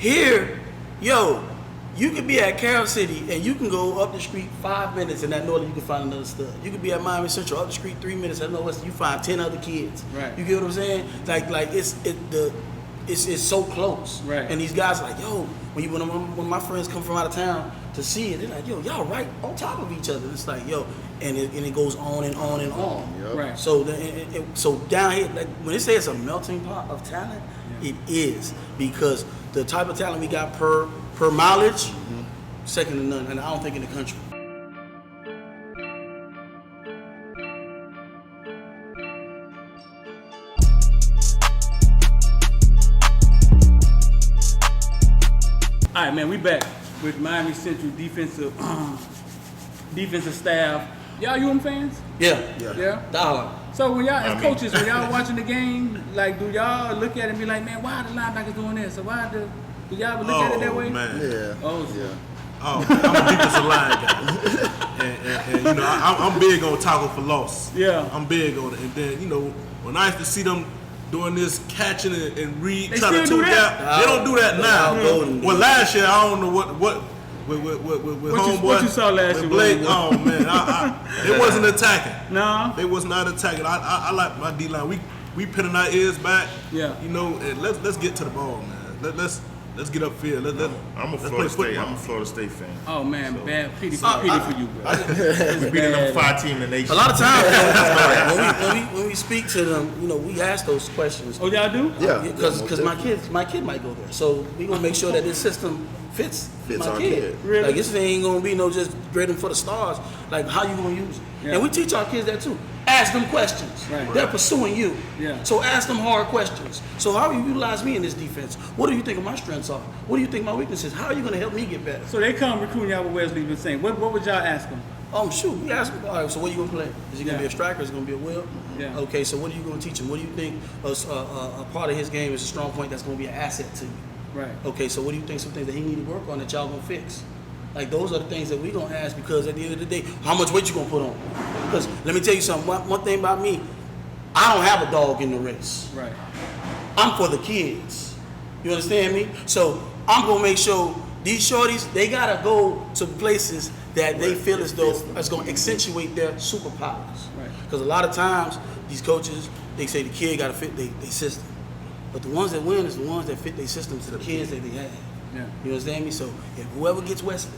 Here, yo, you could be at Carroll City and you can go up the street 5 minutes and at Northern you can find another stud. You could be at Miami Central up the street 3 minutes at Northwestern, you find 10 other kids. Right. You get what I'm saying? Like it's so close. Right. And these guys are like, yo, when my friends come from out of town to see it, they're like, yo, y'all right on top of each other. It's like, yo, and it goes on and on and on. Yep. Right. So so down here, like when they say it's a melting pot of talent, it is, because the type of talent we got per mileage, second to none, and I don't think in the country. All right, man, we back with Miami Central defensive staff. Y'all UM fans? Yeah. Dollar. So when y'all, as coaches, when y'all watching the game, like, do y'all look at it and be like, man, why are the linebackers doing this? So do y'all look at it that way? Man. Yeah. Oh, yeah. Oh, I'm a defensive line guy, and you know I'm big on tackle for loss. Yeah. I'm big on it, and then you know when I used to see them doing this catching and read, They trying to still do two that? gap, they don't do that now. Well, last year I don't know what with homeboy. What you saw last year? Blake, oh man, it wasn't attacking. No. They was not attacking. I like my D line. We pinning our ears back. Yeah. You know, and let's get to the ball, man. Let's get upfield. I'm a Florida State fan. Oh man, So- bad pity for you, bro. We beating them 5 team in the nation. A lot of times when we speak to them, you know, we ask those questions. Oh, y'all do? Yeah. Because my kid might go there, so we gonna make sure that this system fits my our kid. kid. Really? Like this ain't gonna be no just grading for the stars. Like how you gonna use it? Yeah. And we teach our kids that too. Ask them questions. Right. They're pursuing you. Yeah. So ask them hard questions. So how do you utilize me in this defense? What do you think of my strengths are? What do you think my weaknesses? How are you gonna help me get better? So they come recruiting y'all with Wesley Bissainthe. What would y'all ask them? Shoot, we ask him, all right, so what are you going to play? Is he going to be a striker? Is he going to be a will? Yeah. Okay, so what are you going to teach him? What do you think a part of his game is a strong point that's going to be an asset to you? Right. Okay, so what do you think some things that he need to work on that y'all going to fix? Like, those are the things that we going to ask, because at the end of the day, how much weight you going to put on? Because let me tell you something, one thing about me, I don't have a dog in the race. Right. I'm for the kids. You understand me? So I'm going to make sure these shorties, they got to go to places that they feel as though it's going to accentuate their superpowers. Right. Because a lot of times, these coaches, they say the kid got to fit their system. But the ones that win is the ones that fit their system to the kids that they have. Yeah. You understand me? So if whoever gets Wesley,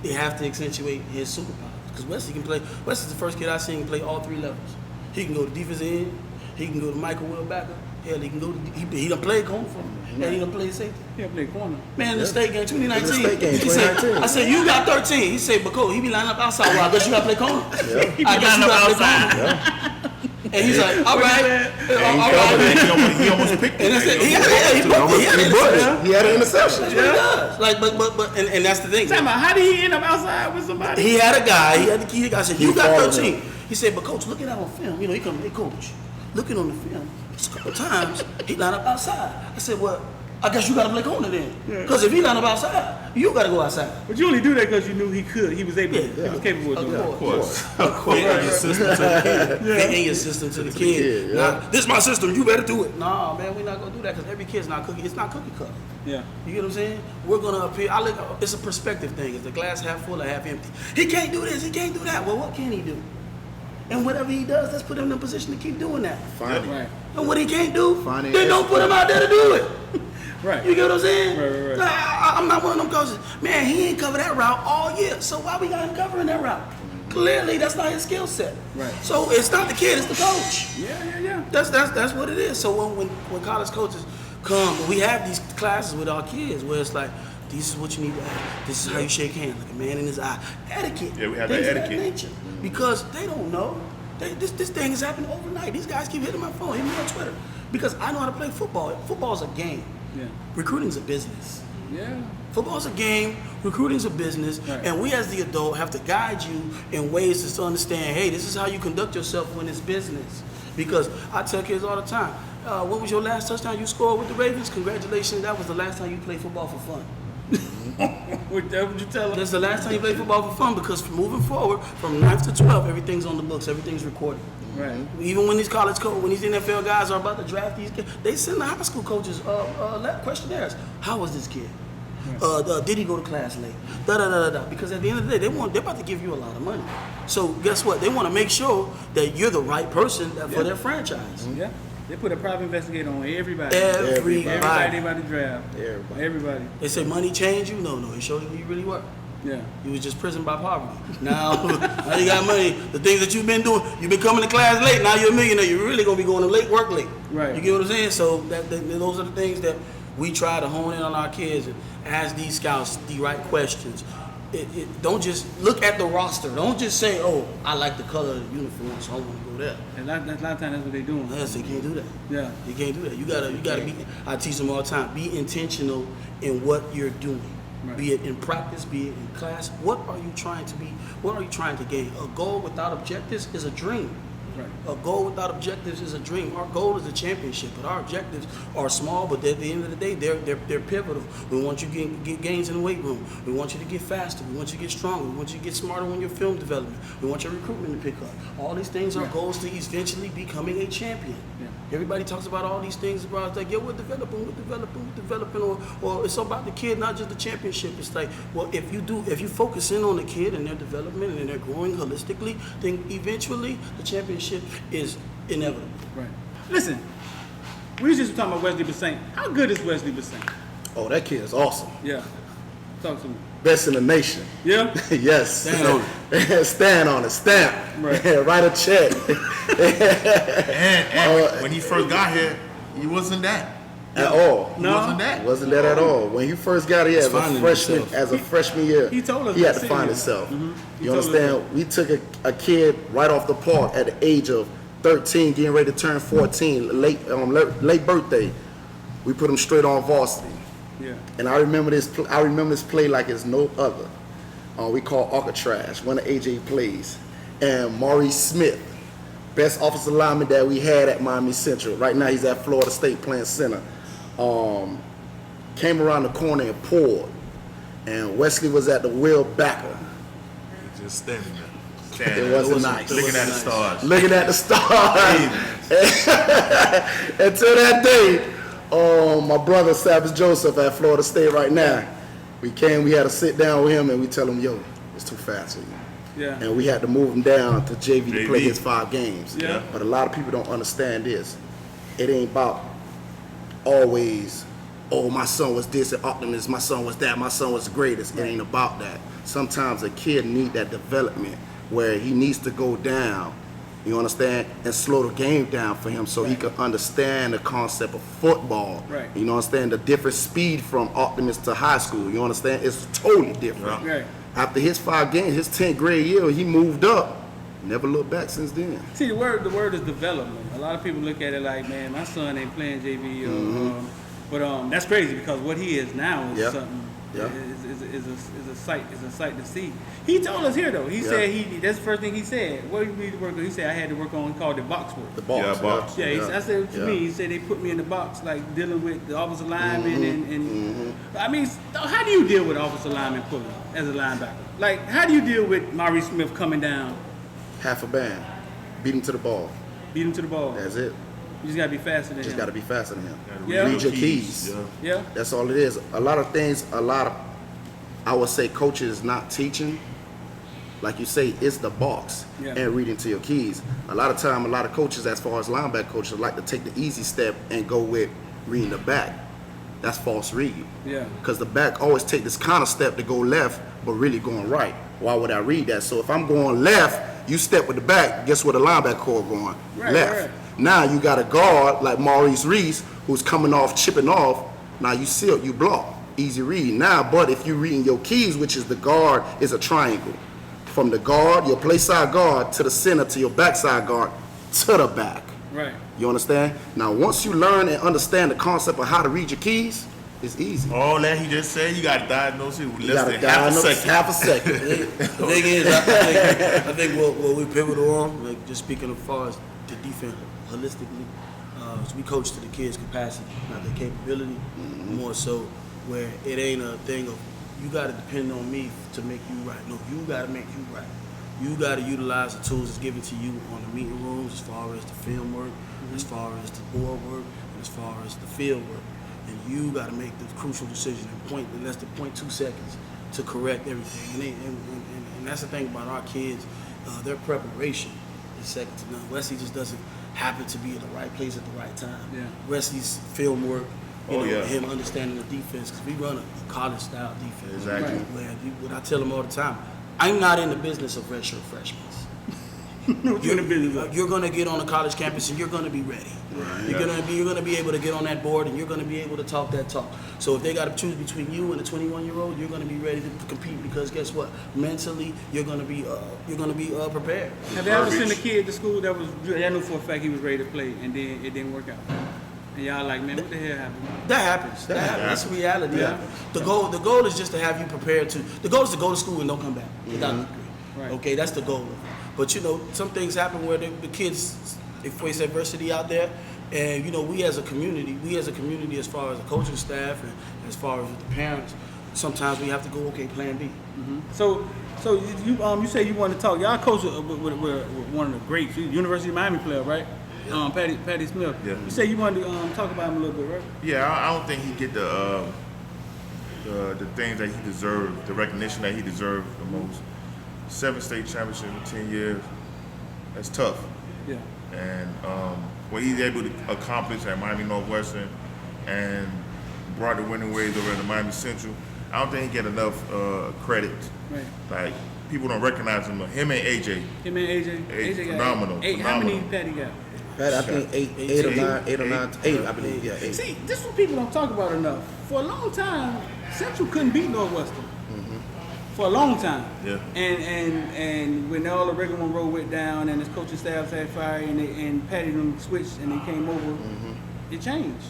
they have to accentuate his superpowers. Because Wesley can play. Wesley's the first kid I've seen play all 3 levels. He can go to defensive end. He can go to microwave backer. Hell, he can go to, he done played corner for me. And he done played safety. He play corner. Man, in the state game, 2019. In the state game, He said, 2019. I said, you got 13. He said, but coach, he be lining up outside. Well, I guess you got to play corner. Yeah. I guess you got to play corner. And he's like, all right. All right. He almost picked And I said, it. He had an interception. That's what he does. Like, but, and that's the thing. Tell me, how did he end up outside with somebody? He had a guy. He had the key. I said, you got 13. He said, but coach, look at that on film. You know, he come, hey coach, looking on the film, just a couple times he lined up outside. I said, well, I guess you got to play corner then, because if he lined up outside, you got to go outside. But you only do that because you knew he could. He was able. He was capable of doing that. Of course. Fit your system to the kid. Fit in your system to the kid. Now, this is my system. You better do it. Nah, man, we're not gonna do that because every kid's not cookie. It's not cookie cutter. Yeah. You get what I'm saying? We're gonna appear. It's a perspective thing. Is the glass half full or half empty? He can't do this. He can't do that. Well, what can he do? And whatever he does, let's put him in a position to keep doing that. Fine. Right. And what he can't do, Fine. then don't put him out there to do it. Right. You get what I'm saying? Right. Nah, I'm not one of them coaches. Man, he ain't covered that route all year. So why we got him covering that route? Clearly, that's not his skill set. Right. So it's not the kid, it's the coach. Yeah. That's what it is. So when college coaches come, we have these classes with our kids where it's like, this is what you need to have. This is how you shake hands, like a man in his eye. Etiquette. Yeah, we have things that of etiquette. nature. Because they don't know. This thing is happening overnight. These guys keep hitting my phone, hitting me on Twitter. Because I know how to play football. Football's a game. Yeah. Recruiting's a business. Yeah. Football's a game, recruiting's a business, Right. and we as the adult have to guide you in ways to understand, hey, this is how you conduct yourself when it's business. Because I tell kids all the time, what was your last touchdown you scored with the Ravens? Congratulations, that was the last time you played football for fun. What you tell them? That's the last time you played football for fun, because from moving forward, from 9th to 12th, everything's on the books, everything's recorded. Right. Even when these college coaches, when these NFL guys are about to draft these kids, they send the high school coaches questionnaires. How was this kid? Did he go to class late? Because at the end of the day, they're about to give you a lot of money. So guess what? They want to make sure that you're the right person for their franchise. Yeah. They put a private investigator on everybody. Everybody. Everybody about to draft. Everybody. They say money changed you? No, it shows you who you really were. Yeah. You was just prisoned by poverty. Now you got money. The things that you've been doing, you've been coming to class late. Now you're a millionaire. You're really gonna be going to work late. Right. You get what I'm saying? So those are the things that we try to hone in on our kids and ask these scouts the right questions. Don't just look at the roster. Don't just say, "Oh, I like the color of the uniform, so I want to go there." And a lot of times that's what they're doing. Yes, you can't do that. Yeah. You can't do that. You gotta be. I teach them all the time. Be intentional in what you're doing. Right. Be it in practice, be it in class. What are you trying to be? What are you trying to gain? A goal without objectives is a dream. Right. A goal without objectives is a dream. Our goal is a championship, but our objectives are small. But at the end of the day, they're pivotal. We want you to get gains in the weight room. We want you to get faster. We want you to get stronger. We want you to get smarter on your film development. We want your recruitment to pick up. All these things are goals to eventually becoming a champion. Yeah. Everybody talks about all these things about like, we're developing, or it's about the kid, not just the championship. It's like, well, if you focus in on the kid and their development and they're growing holistically, then eventually the championship is inevitable. Right. Listen, we was just talking about Wesley Bissainthe. How good is Wesley Bissainthe? Oh, that kid is awesome. Yeah. Talk to me. Best in the nation. Yeah? Yes. Stand on it. Stamp. Right. Write a check. And when he first got here, he wasn't that. At all. He wasn't that. Wasn't that at all. When he first got here as a freshman year, he told us he had that to find seriously. himself. You understand? We took a kid right off the park at the age of 13, getting ready to turn 14, late birthday. We put him straight on varsity. Yeah. And I remember this play like it's no other. We call Alcatraz, one of AJ plays. And Maurice Smith, best offensive lineman that we had at Miami Central. Right now he's at Florida State playing center. Came around the corner and poured. And Wesley was at the wheel backer. Just standing there. It wasn't nice. Looking at the stars. Looking at the stars. Until that day, my brother Savage Joseph at Florida State right now, we had to sit down with him and we tell him, yo, it's too fast for you. Yeah. And we had to move him down to JV to play his 5 games. Yeah. But a lot of people don't understand this. It ain't about always, oh, my son was this at Optimus, my son was that, my son was the greatest. It ain't about that. Sometimes a kid need that development where he needs to go down, you understand, and slow the game down for him so he can understand the concept of football. Right. You understand the different speed from Optimus to high school. You understand? It's totally different. Right. After his 5 games, his 10th grade year, he moved up. Never looked back since then. See, the word is development. A lot of people look at it like, man, my son ain't playing JV. But that's crazy because what he is now is something. Is a sight to see. He told us here though. He said that's the first thing he said. What did you need to work on? He said I had to work on. He called it box work. The box. Yeah, box. I said what you mean. He said they put me in the box, like dealing with the offensive lineman and I mean, how do you deal with offensive lineman pulling as a linebacker? Like, how do you deal with Maurice Smith coming down? Half a band. Beat him to the ball. Beat him to the ball. That's it. You just gotta be faster than him. Just gotta be faster than him. Yeah. Read your keys. Yeah. That's all it is. A lot of things, I would say coaches not teaching. Like you say, it's the box and reading to your keys. A lot of time, a lot of coaches, as far as linebacker coaches, like to take the easy step and go with reading the back. That's false read. Yeah. Because the back always take this kind of step to go left, but really going right. Why would I read that? So if I'm going left, you step with the back, guess where the linebacker core going? Left. Right. Now you got a guard like Maurice Reese who's coming off, chipping off. Now you seal, you block. Easy read. Now, but if you're reading your keys, which is the guard, is a triangle. From the guard, your play side guard, to the center, to your backside guard, to the back. Right. You understand? Now, once you learn and understand the concept of how to read your keys, it's easy. All that he just said, you got to diagnose it with You less gotta than half a diagnose second. half a second. The thing is, I think what we pivotal on, like just speaking as far as the defense holistically, is we coach to the kids' capacity, not their capability, more so where it ain't a thing of you got to depend on me to make you right. No, you got to make you right. You got to utilize the tools that's given to you on the meeting rooms, as far as the film work, as far as the board work, and as far as the field work. And you got to make the crucial decision in less than 0.2 seconds to correct everything. And that's the thing about our kids. Their preparation is second to none. Wesley just doesn't happen to be in the right place at the right time. Yeah. Wesley's film work, Oh, yeah. him understanding the defense, because we run a college-style defense. Exactly. Right. Where what I tell them all the time, I'm not in the business of redshirt freshmen. You're going to get on a college campus and you're going to be ready. Right. You're going to be able to get on that board and you're going to be able to talk that talk. So if they got to choose between you and a 21-year-old, you're going to be ready to compete, because guess what? Mentally, you're going to be prepared. Have you ever seen a kid to school that knew for a fact he was ready to play and then it didn't work out? And y'all like, man, what the hell happened? That happens. That's reality. Yeah. The goal is just to have you prepared to. The goal is to go to school and don't come back without a degree. Right. Okay, that's the goal. But some things happen where the kids, they face adversity out there, and we as a community, as far as the coaching staff and as far as the parents, sometimes we have to go, okay, plan B. Mm-hmm. So you say you want to talk. Y'all coach with one of the greats, University of Miami player, right? Patty Smith. Yeah. You say you wanted to talk about him a little bit, right? Yeah, I don't think he get the things that he deserved, the recognition that he deserved the most. 7 state championship in 10 years. That's tough. Yeah. And what he's able to accomplish at Miami Northwestern and brought the winning waves over to Miami Central, I don't think he get enough credit. Right. Like, people don't recognize him. Him and AJ. AJ got phenomenal. eight. How many Patty got? Pat, I think eight or nine, I believe, yeah, 8. See, this is what people don't talk about enough. For a long time, Central couldn't beat Northwestern. For a long time. Yeah. And when all the regular one road went down and his coaching staff had fired and Patty them switched and they came over, it changed.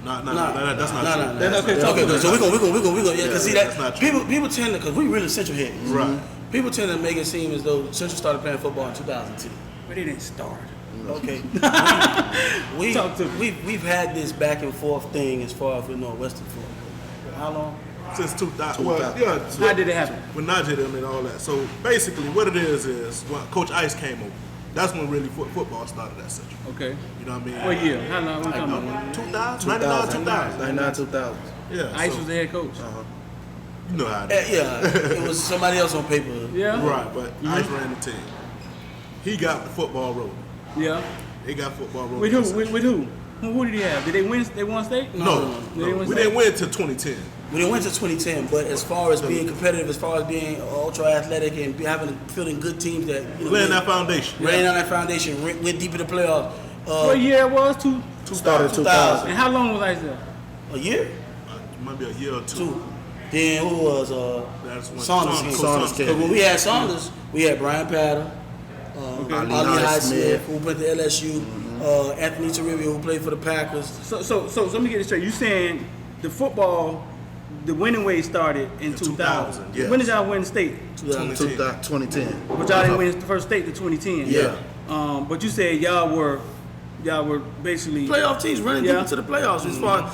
No, that's not true. Okay, good. So we're gonna yeah, cause see that's that not true. people tend to, because we really Central heads. Right. People tend to make it seem as though Central started playing football in 2010. But it didn't start. Okay. Talk to me. We've had this back and forth thing as far as with Northwestern football. How long? Since 2000. Well, yeah. How did it happen? With Najee them and all that. So basically, what it is when Coach Ice came over. That's when really football started at Central. Okay. You know what I mean? What year? How long? What talking about? 2000, 99, 2000. 99, 2000. Yeah. Ice so, was the head coach. You know how it is. Yeah, it was somebody else on paper. Yeah. Right, but Ice ran the team. He got the football rolling. Yeah. They got football rolling. With who? With who? Who did he have? Did they win? They won state? No. We didn't win until 2010. We didn't win to 2010, but as far as being competitive, as far as being ultra athletic and fielding good teams that Laying that foundation. laying on that foundation, went deep in the playoffs. What year it was? Started 2000. And how long was Ice there? A year, Might be a year or two. two. Then who was That's when Saunders came. Saunders came. Because when we had Saunders, we had Brian Patter, Ali Highsmith, who went to LSU, Anthony Toribio, who played for the Packers. So let me get this straight. You saying the football, the winning way started in 2000. yes. When did y'all win state? 2010. But y'all didn't win the first state to 2010. Yeah. But you said y'all were basically Playoff teams running deep into the playoffs. As far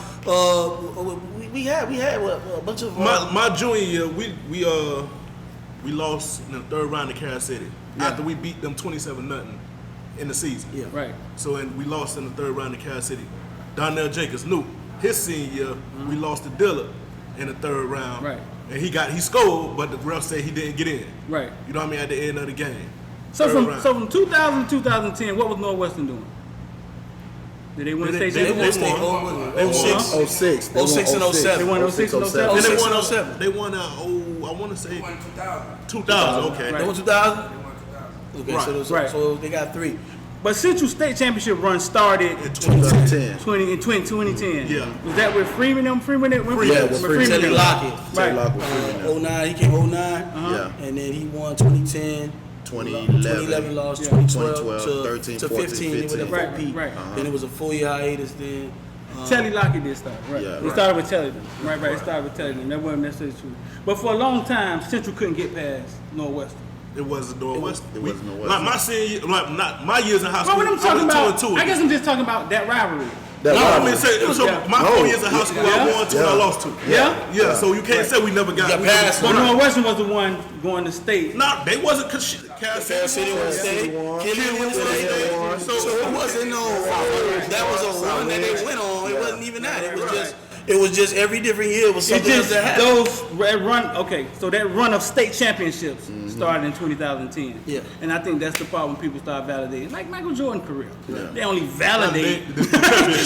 we had what, a bunch of My junior year, we lost in the third round to Kansas City after we beat them 27-0 in the season. yeah. right. So and we lost in the third round to Kansas City. Donnell Jacobs knew his senior year we lost to Dillard in the third round. Right. And he scored, but the ref said he didn't get in. Right. You know what I mean? At the end of the game. So Third round. from 2000 to 2010, what was Northwestern doing? Did they win state They championship? won. They won 06. 06. 06 and 07. They won 06 and 07. And they 06 won and 07. They won I want to say They won 2000. 2000. Okay. They won 2000. They won 2000. Okay, Right. so they got 3. But Central State Championship run started In 2010. 2010. Yeah. Was that with Freeman? Yeah, with Freeman. Teddy them? Lockett. Right. 09, he came 09, Yeah. and then he won 2010. 2011 lost, Yeah. 2012 13, to 14, 15. They were the 15. peak. Right. Then it was a 4-year hiatus. Then Telly Lockett did start, right? Yeah, It right. started with Telly. Right. It started with Telly. That wasn't necessarily true. But for a long time, Central couldn't get past Northwestern. It wasn't Northwestern. It wasn't Northwestern. Like my senior, like not my years in high Well, school. what I'm talking I about, went 2-2. I guess I'm just talking about that rivalry. That No, I rivalry. mean, say, so my 4 years of high school, I won 2 and I lost 2. Yeah. So you can't say we never got past. But Northwestern was the one going to state. No, they wasn't because Cal City won state. Kenny won state. So it wasn't no. That was a run that they went on. It wasn't even that. It was just every different year was something else that happened. That run. Okay, so that run of state championships started in 2010. Yeah. And I think that's the part when people start validating, like Michael Jordan's career. They only validate the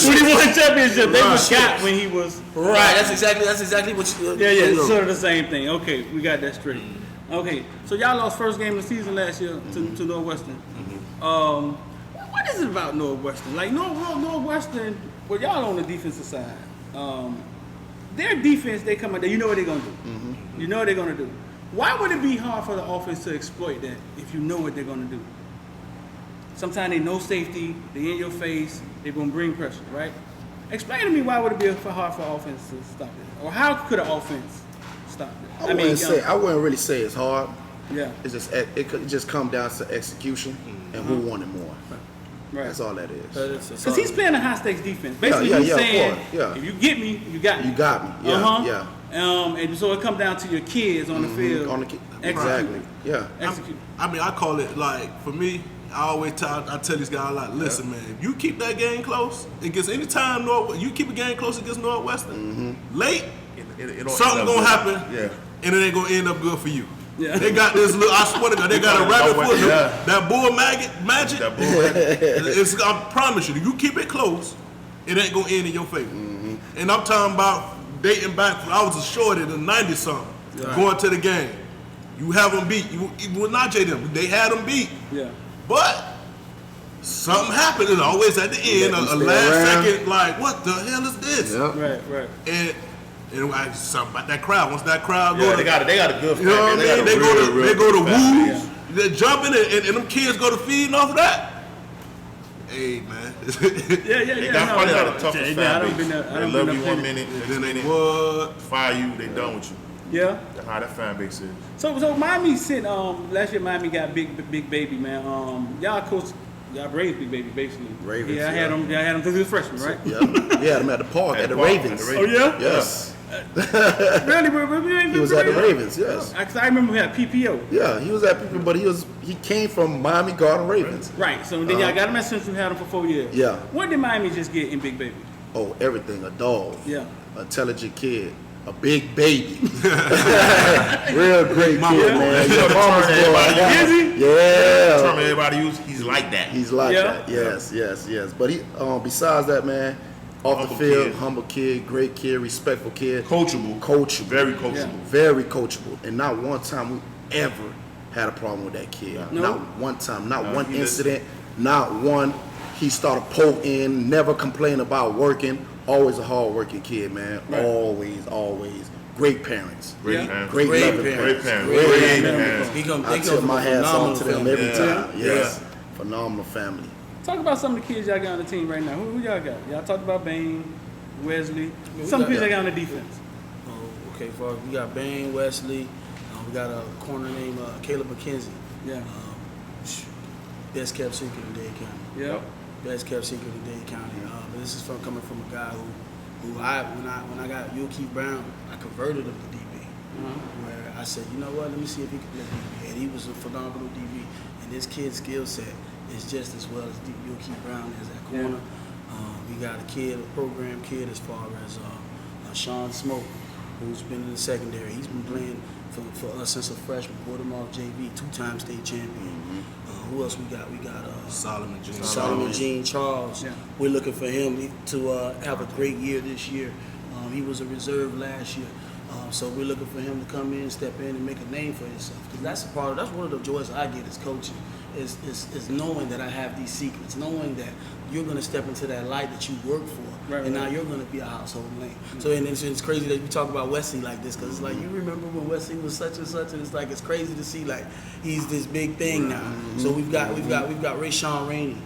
when he won championship. They forgot when he was Right. That's exactly what you. Yeah, it's sort of the same thing. Okay, we got that straight. Okay, so y'all lost first game of the season last year to Northwestern. What is it about Northwestern? Like Northwestern, well, y'all on the defensive side. Their defense, they come out there, you know what they're gonna do. You know what they're gonna do. Why would it be hard for the offense to exploit that if you know what they're gonna do? Sometimes they know safety, they in your face, they're gonna bring pressure, right? Explain to me why would it be hard for offense to stop it, or how could an offense stop it? I wouldn't really say it's hard. Yeah. It's just it could just come down to execution and who wanted more. Right. That's all that is. Because he's playing a high stakes defense. Basically, he's saying, if you get me, you got me. You got me. Yeah. And so it comes down to your kids on the field. Exactly. Yeah. Execute. I mean, I call it like, for me, I tell these guys like, listen, man, if you keep that game close against any time you keep a game close against Northwestern, late, something gonna happen, and it ain't gonna end up good for you. Yeah. They got this little, I swear to God, they got a rabbit foot. That bull magic. I promise you, if you keep it close, it ain't gonna end in your favor. And I'm talking about dating back, I was a shorty in the 90s something, going to the game. You have them beat. You would not J them. They had them beat. Yeah. But something happened. It's always at the end, a last second, like, what the hell is this? Yep. Right. And something about that crowd. Once that crowd goes, they got a good. You know what I mean? They go to woos. They're jumping, and them kids go to feeding off of that. Hey, man. They got the toughest fan base. They love you 1 minute, then they fire you, they done with you. Yeah. That's how that fan base is. So Miami sent last year Miami got big baby, man. Y'all raised Big Baby basically. Ravens. Yeah, I had him because he was freshman, right? Yeah. We had him at the park at the Ravens. Oh yeah. Yes. Really? He was at the Ravens. Yes. Because I remember we had PPO. Yeah, he was at PPO, but he came from Miami Garden Ravens. Right. So then y'all got him at Central, had him for 4 years. Yeah. What did Miami just get in Big Baby? Oh, everything. A dog. Yeah. Intelligent kid. A big baby. Real great kid, man. Your mama's boy. Is he? Yeah. Term everybody use, he's like that. He's like that. Yes. But he, besides that, man, off the field, humble kid, great kid, respectful kid. Coachable. Very coachable. Yeah. Very coachable. And not one time we ever had a problem with that kid. No. Not one time. Not one incident. Not one. He started poking, never complained about working. Always a hard-working kid, man. Right. Always. Great parents. Great parents. I tip my hats off to them every time. Yes. Phenomenal family. Talk about some of the kids y'all got on the team right now. Who y'all got? Y'all talked about Bain, Wesley. Some of the kids y'all got on the defense. Oh, okay. We got Bain, Wesley. We got a corner named Caleb McKenzie. Yeah. Best kept secret in Dade County. Yep. Best kept secret in Dade County. But this is coming from a guy who when I got Jacory Brown, I converted him to DB. Where I said, you know what, let me see if he can play DB. And he was a phenomenal DB. And this kid's skill set is just as well as Jacory Brown is at corner. We got a program kid as far as Sean Smoke, who's been in the secondary. He's been playing for us since a freshman. Brought him off JV, 2-time state champion. Who else we got? We got Solomon Jean Charles. Yeah. We're looking for him to have a great year this year. He was a reserve last year. So we're looking for him to come in, step in, and make a name for himself. Because that's one of the joys I get as coaching, is knowing that I have these secrets, knowing that you're going to step into that light that you work for, and now you're going to be a household name. So and it's crazy that we talk about Wesley like this, because it's like, you remember when Wesley was such and such, and it's like, it's crazy to see like he's this big thing now. So we've got Rayshawn Rainey,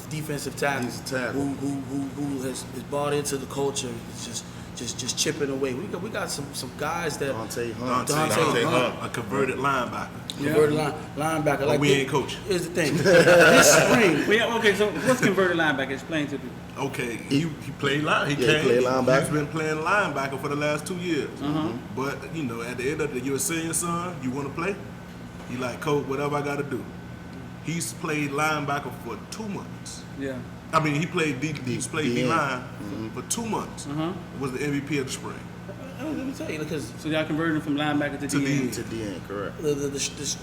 defensive tackle, who has bought into the culture. It's just chipping away. We got some guys that Dante Hunt, a converted linebacker. Converted linebacker. But like we ain't coach. Here's the thing. This spring. Okay, so what's converted linebacker? Explain to people. Okay, he played line. He played linebacker. He's been playing linebacker for the last 2 years. But you know, at the end of the, you're a senior son. You want to play? He like, coach, whatever I got to do. He's played linebacker for 2 months. Yeah. I mean, he played D line for 2 months. Was the MVP of the spring. Let me tell you, because So y'all converted him from linebacker to DN. To the end, correct.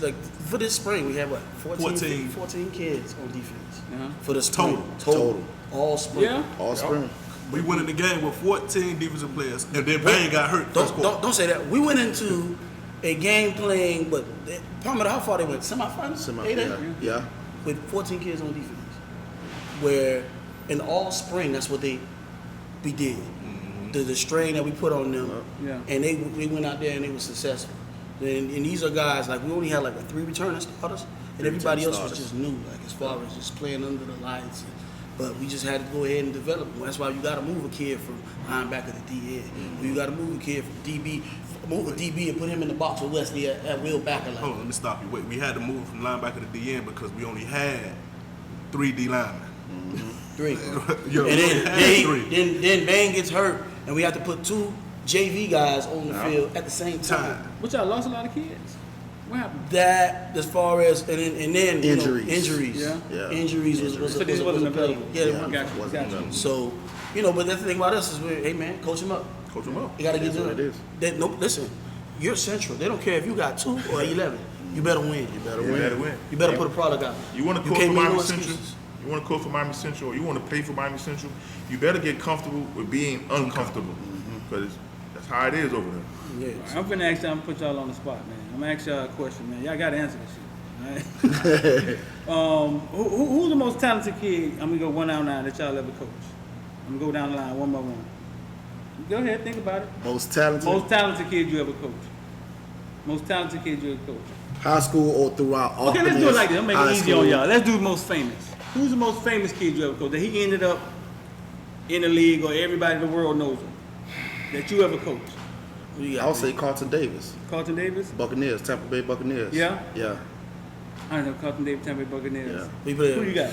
like for this spring we have what 14 kids on defense for this total all spring. Yeah. All spring. We went in the game with 14 defensive players, and then Bang got hurt. Don't say that. We went into a game playing, but Palmer, how far they went? Semifinals? Yeah. With 14 kids on defense. Where in all spring, that's what we did. The strain that we put on them, and they went out there and they were successful. And these are guys, like we only had like 3 returning starters, and everybody else was just new, like as far as just playing under the lights. But we just had to go ahead and develop them. That's why you got to move a kid from linebacker to DN. You got to move a kid from DB, move a DB and put him in the box with Wesley at will backer. Hold on, let me stop you. Wait, we had to move from linebacker to DN because we only had 3 D linemen. 3. Yo, and then Bang gets hurt, and we have to put 2 JV guys on the field at the same time. But y'all lost a lot of kids. What happened? That, as far as, and then injuries. Injuries was So this wasn't available. Gotcha. So, but that's the thing about us is, hey man, coach them up. Coach them up. You got to get them. Listen, you're Central. They don't care if you got 2 or 11. You better win. You better win. You better put a product out. You want to coach for Miami Central? You want to coach for Miami Central, or you want to play for Miami Central? You better get comfortable with being uncomfortable, because that's how it is over there. Yes. I'm finna ask y'all, I'm gonna put y'all on the spot, man. I'm gonna ask y'all a question, man. Y'all gotta answer this shit. All right? Who's the most talented kid? I'm gonna go 1 out of 9 that y'all ever coached. I'm gonna go down the line one by one. Go ahead, think about it. Most talented kid you ever coached. Most talented kid you ever coached. High school or throughout. Okay, let's do it like this. I'm making it easy on y'all. Let's do the most famous. Who's the most famous kid you ever coached that he ended up in the league or everybody in the world knows him that you ever coached? I would say Carlton Davis. Carlton Davis? Buccaneers, Tampa Bay Buccaneers. Yeah? Yeah. I don't know, Carlton Davis, Tampa Bay Buccaneers. Yeah. Who you got?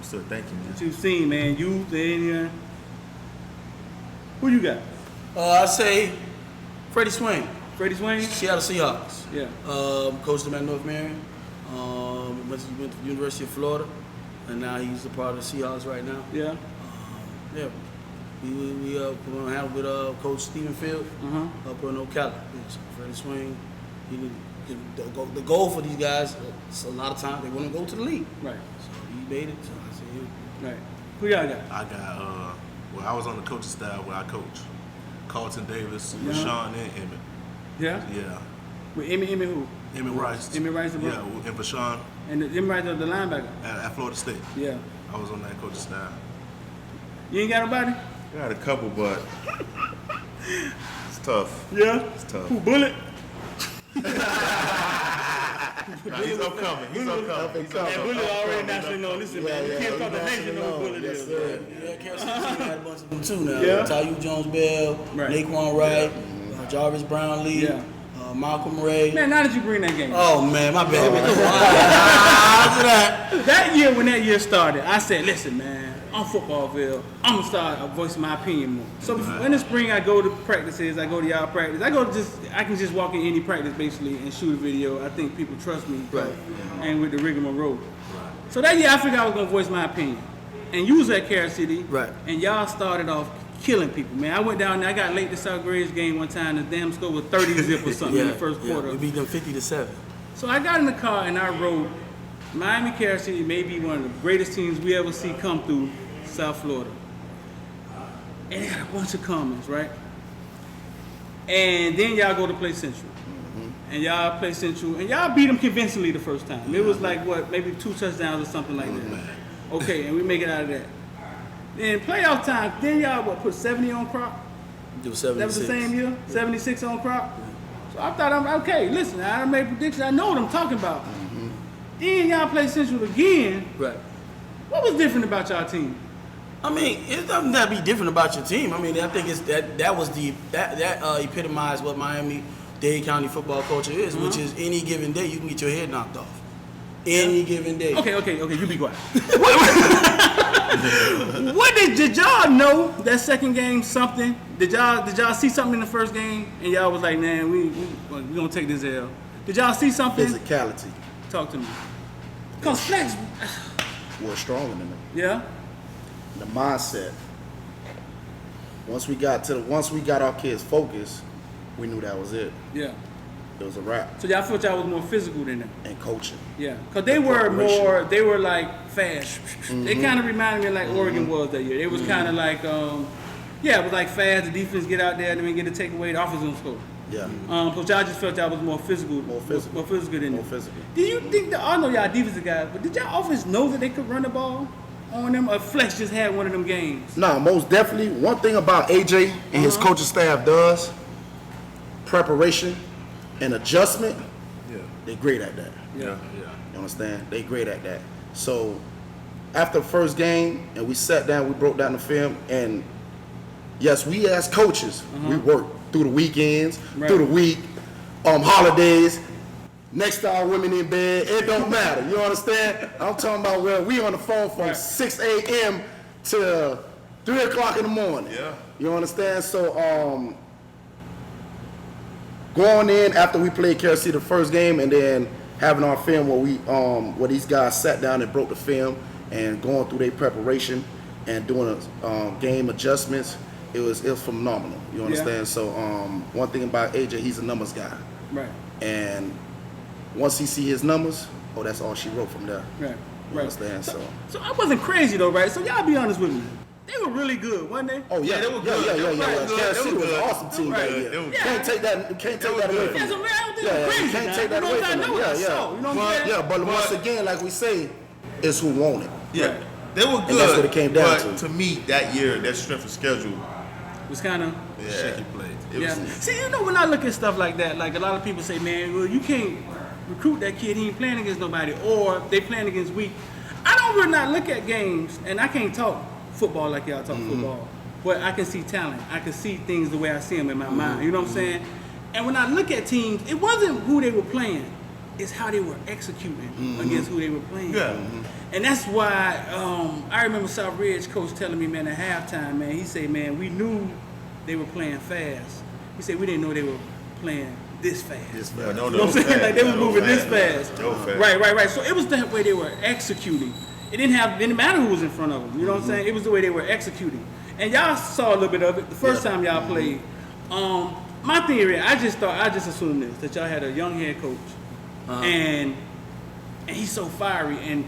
So thank you, man. What you've seen, man, youth, Indian. Who you got? I say Freddie Swain. Freddie Swain? Seattle Seahawks. Yeah. Coached him at North Marion. Went to the University of Florida, and now he's a part of the Seahawks right now. Yeah. Yeah. We put on hand with Coach Stephen Field up in Ocala. So Freddie Swain. The goal for these guys, a lot of times they want to go to the league. Right. So he made it. So I say him. Right. Who y'all got? I got, I was on the coaching staff where I coached Carlton Davis, Rashawn, and Emmett. Yeah? Yeah. With Emmett who? Emmett Rice. Emmett Rice, yeah, and Rashawn. And Emmett Rice, the linebacker? At Florida State. Yeah. I was on that coaching staff. You ain't got nobody? I got a couple, but it's tough. Yeah? It's tough. Who, Bullet? Nah, he's upcoming. He's upcoming. Bullet already nationally known. Listen, man, you can't talk to nation know who Bullet is. Yeah, Kansas City had a bunch of them too now. Yeah. Tyu Jones-Bell, Right. Naquan Wright, Jarvis Brownlee, Yeah. Malcolm Ray. Man, now that you bring that game. Oh man, my bad. That year, when that year started, I said, listen, man, I'm Footballville. I'm gonna start voicing my opinion more. So in the spring, I go to practices. I go to y'all practice. I can just walk in any practice basically and shoot a video. I think people trust me. Right. And with the rigmarole. So that year, I figured I was gonna voice my opinion. And you was at Carol City. Right. And y'all started off killing people, man. I went down there. I got late to South Grade's game one time. The damn score was 30-0 or something in the first quarter. We beat them 50-7. So I got in the car and I wrote, Miami Carol City may be one of the greatest teams we ever see come through South Florida. And they had a bunch of comments, right? And then y'all go to play Central. And y'all play Central. And y'all beat them convincingly the first time. It was like, what, maybe 2 touchdowns or something like that. Okay, and we make it out of that. Then playoff time, then y'all, put 70 on Crop? It was 76. That was the same year? 76 on Crop? So I thought, okay, listen, I made predictions. I know what I'm talking about. Then y'all play Central again. Right. What was different about y'all team? I mean, it doesn't have to be different about your team. I mean, I think it's that epitomized what Miami-Dade County football culture is, which is any given day you can get your head knocked off. Any given day. Okay, you be quiet. What did y'all know that second game something? Did y'all see something in the first game and y'all was like, man, we gonna take this L? Did y'all see something? Physicality. Talk to me. Cause Flex was stronger than them. Yeah. The mindset. Once we got our kids focused, we knew that was it. Yeah. It was a wrap. So y'all felt y'all was more physical than them? And coaching. Yeah. Cause they were like fast. They kind of reminded me of like Oregon was that year. They was kind of like, it was like fast. The defense get out there and then get a takeaway. The offense don't score. Yeah. So y'all just felt y'all was more physical. More physical than more them. physical. Did you think that, I know y'all defensive guys, but did y'all offense know that they could run the ball on them? Or Flex just had one of them games? No, most definitely. One thing about AJ and his coaching staff does, preparation and adjustment, they're great at that. Yeah. You understand? They great at that. So after the first game and we sat down, we broke down the film, and yes, we as coaches, we worked through the weekends, through the week, holidays, next to our women in bed, it don't matter. You understand? I'm talking about where we on the phone from 6 a.m. to 3 o'clock in the morning. Yeah. You understand? So going in after we played KRC the first game and then having our film where these guys sat down and broke the film and going through their preparation and doing game adjustments, it was phenomenal. You understand? Yeah. So one thing about AJ, he's a numbers guy. Right. And once he see his numbers, that's all she wrote from there. Right. You understand? So I wasn't crazy though, right? So y'all be honest with me. They were really good, wasn't they? oh yeah, they were good. Yeah. KRC was an good. awesome team Right. that year. They were Can't take that away from Yeah, so them. man, I don't think Yeah, they're crazy. you can't now. take that You know away what from I'm them. saying? I know what I Yeah. saw. You know what I'm saying? Yeah, but once again, like we say, it's who won it. Yeah. They were good. And that's what it came down but to. to me, that year, that strength of schedule, It was kind of. Shaky play. it was. See, you know, when I look at stuff like that, like a lot of people say, man, well, you can't recruit that kid. He ain't playing against nobody, or they playing against weak. I don't really not look at games, and I can't talk football like y'all talk football, but I can see talent. I can see things the way I see them in my mind. You know what I'm saying? And when I look at teams, it wasn't who they were playing. It's how they were executing against who they were playing. Yeah. And that's why I remember South Ridge coach telling me, man, at halftime, man, he said, man, we knew they were playing fast. He said, we didn't know they were playing this fast. Yeah, no, You know what I'm saying? Like they was moving this fast. They were fast. Right. So it was the way they were executing. It didn't matter who was in front of them. You know what I'm saying? It was the way they were executing. And y'all saw a little bit of it the first time y'all played. My theory, I just assumed this, that y'all had a young head coach, and he's so fiery, and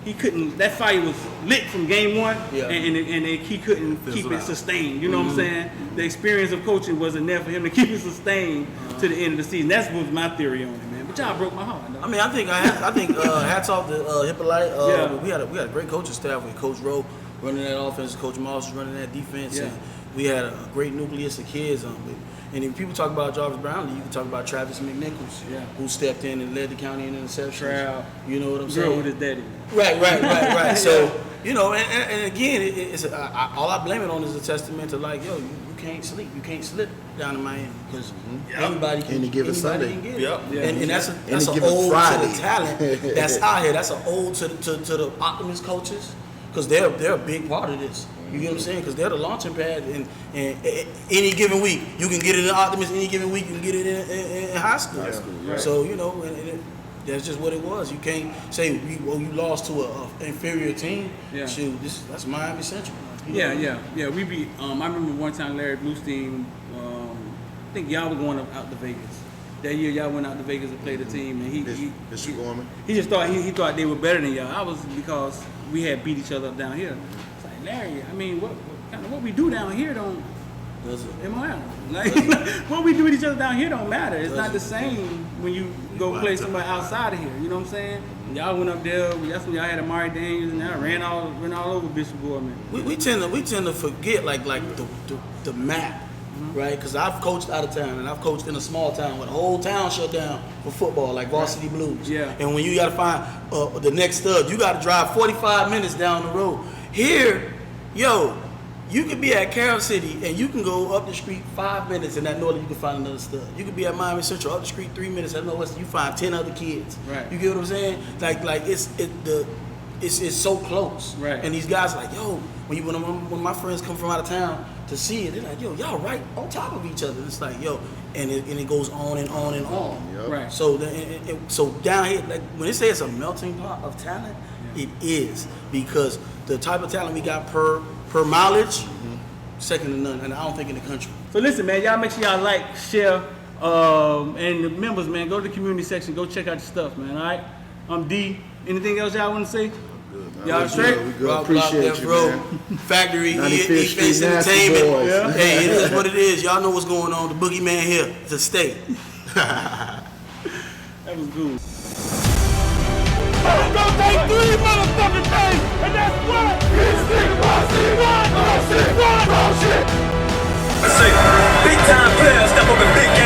he couldn't. That fire was lit from game one, and he couldn't keep it sustained. You know what I'm saying? The experience of coaching wasn't there for him to keep it sustained to the end of the season. That was my theory on it, man. But y'all broke my heart. Though. I mean, I think hats off to Hippolyte. We had a great coaching staff with Coach Rowe running that offense, Coach Moss running that defense. Yeah. And we had a great nucleus of kids. And if people talk about Jarvis Brownlee, you can talk about Travis McNichols, who stepped in and led the county in interceptions. Trout. You know what I'm saying? Girl with his daddy. Right. So, you know, and again, all I blame it on is a testament to like, yo, you can't sleep. You can't slip down in Miami because anybody can Any given Sunday. Can get it. Yep. And that's an Any given ode Friday. to the talent that's out here. That's an ode to the optimist coaches because they're a big part of this. You get what I'm saying? Because they're the launching pad, and any given week you can get it in Optimist. Any given week you can get it in high school. Right. So you know, that's just what it was. You can't say you lost to an inferior team. Yeah. Shoot, that's Miami Central. Yeah. We beat. I remember one time Larry Bluestein. I think y'all were going out to Vegas. That year y'all went out to Vegas to play the team, and Mr. Gorman. he just thought he thought they were better than y'all. I was because we had beat each other up down here. It's like Larry. I mean, what we do down here don't matter. Like what we do with each other down here don't matter. It's not the same when you go play somebody outside of here. You know what I'm saying? Y'all went up there. That's when y'all had Amari Daniels and y'all ran all over Bishop Gorman. We tend to forget like the map. Right, because I've coached out of town and I've coached in a small town where the whole town shut down for football, like Varsity Blues. Yeah. And when you got to find the next stud, you got to drive 45 minutes down the road. Here, you You could be at Carroll City and you can go up the street 5 minutes and at Northern you can find another stud. You could be at Miami Central up the street 3 minutes at Northwestern, you find 10 other kids. Right. You get what I'm saying? Like it's so close. Right. And these guys are like, yo, when my friends come from out of town to see it, they're like, yo, y'all right on top of each other. It's like, yo, and it goes on and on and on. Yep. Right. So so down here, like when they say it's a melting pot of talent, it is, because the type of talent we got per mileage, second to none, and I don't think in the country. So listen, man, y'all make sure y'all like, share, and the members, man, go to the community section, go check out your stuff, man. All right. I'm D. Anything else y'all want to say? Y'all straight? We good. Appreciate you, man. Factory, 95th Street Face Nasty Entertainment. Boys. Yeah. Hey, it is what it is. Y'all know what's going on. The boogeyman here to stay. That was good. It's gonna take 3 motherfucking days, and that's what? It's big bossy, one, shit. I say, big time players step up in big games.